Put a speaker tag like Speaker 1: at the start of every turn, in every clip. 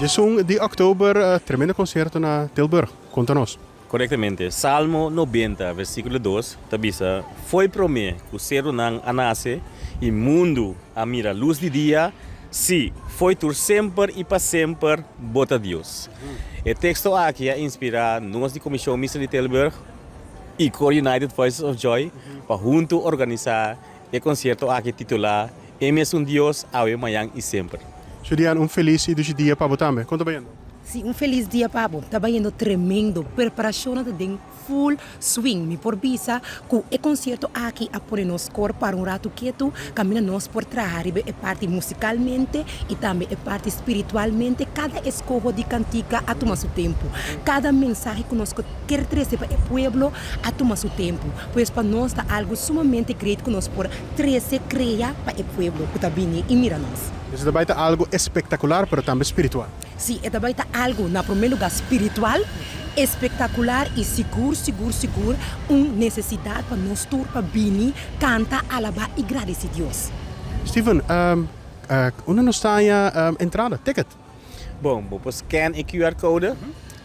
Speaker 1: Jesus de oktober tremendo concerto na Tilburg. Conta-nos.
Speaker 2: Correctamente. Salmo 90, versículo 2, tabisa, foi para mim que o ser não anase e mundo a mira luz de dia, sim, foi por sempre e para sempre, bota Deus. O texto aqui é inspira nós de Comissão Missa de Tilburg e Core United Voices of Joy para junto organizar o concerto aqui titular Emes Deus, ao amanhã e sempre.
Speaker 1: Julian, feliz dia para você. Conta bem.
Speaker 3: Sim, feliz dia, Pablo. Está indo tremendo. Preparação de full swing. Me por visa que o concerto aqui a pôr nos cor para rato quieto, caminha nos por trabalhar e parte musicalmente e também a parte espiritualmente. Cada escojo de cantica a tomar seu tempo. Cada mensagem que nós quer trazer para o pueblo a tomar seu tempo. Pois para nós está algo sumamente great que nós por trazer criar para o pueblo que está vindo e mira nós.
Speaker 1: Dus daarbij is algo espectacular, pero também espiritual.
Speaker 3: Sim, é também algo, na primeiro lugar, espiritual, espetacular e seguro, necessidade para nós todos, para vir, cantar, alabar e agradecer a Deus.
Speaker 1: Steven, onde nos está a entrada, ticket?
Speaker 2: Bom, você scan o QR Code.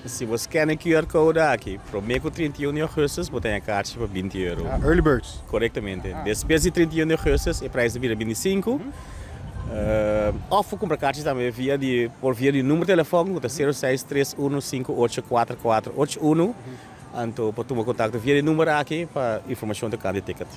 Speaker 2: Se você scan o QR Code aqui, para o mês 31 de agosto, você tem a carta para 20 euros.
Speaker 1: Early birds.
Speaker 2: Corretamente. Depois de 31 de agosto, o preço vira 25. Of comprar cartas também por via de número de telefone, 0631584481. Então, pode tomar contato via de número aqui para informação de cada ticket.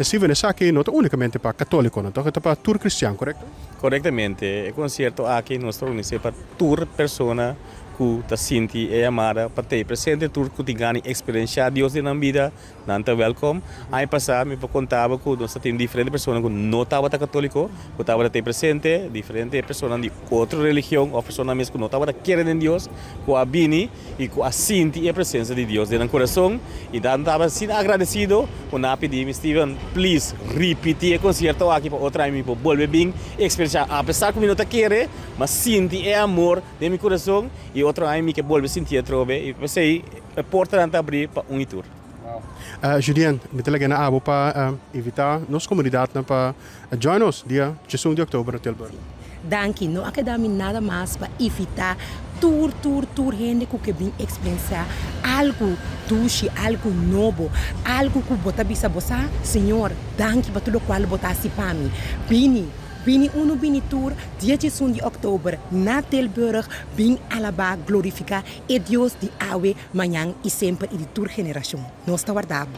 Speaker 1: Steven, essa aqui não é unicamente para católico, não é para tour cristiano, correto?
Speaker 2: Corretamente. O concerto aqui nós organizamos para tour persona que está senti e amada para ter presente tour que te ganhe experiência Deus na vida, não está welcome. Aí passar me contava que nós temos diferentes pessoas que não estavam católico, que estavam ter presente, diferentes pessoas de outra religião, ou pessoas mesmo que não estavam querendo em Deus, que a bini e que a senti a presença de Deus no coração e dan estava assim agradecido, quando a pedir Steven, please repetir o concerto aqui para outra vez para volver bem experiência, apesar que eu não está querendo, mas senti é amor de meu coração e outro ano que volve sentir a trove e pensei a porta não abrir para tour.
Speaker 1: Julian, me telegram na abo para evitar nossa comunidade para join us dia 16 de outubro no Tilburg.
Speaker 3: Danke, não academy nada mais para evitar tour, gente que vem experienciar algo doce, algo novo, algo que bota bisa bossa, Senhor, danke para tudo qual botasse para mim. Bini tour, dia 16 de outubro, na Tilburg, vim alabar, glorificar e Deus de awe, manhã e sempre e de tour geração. Nós está guardado.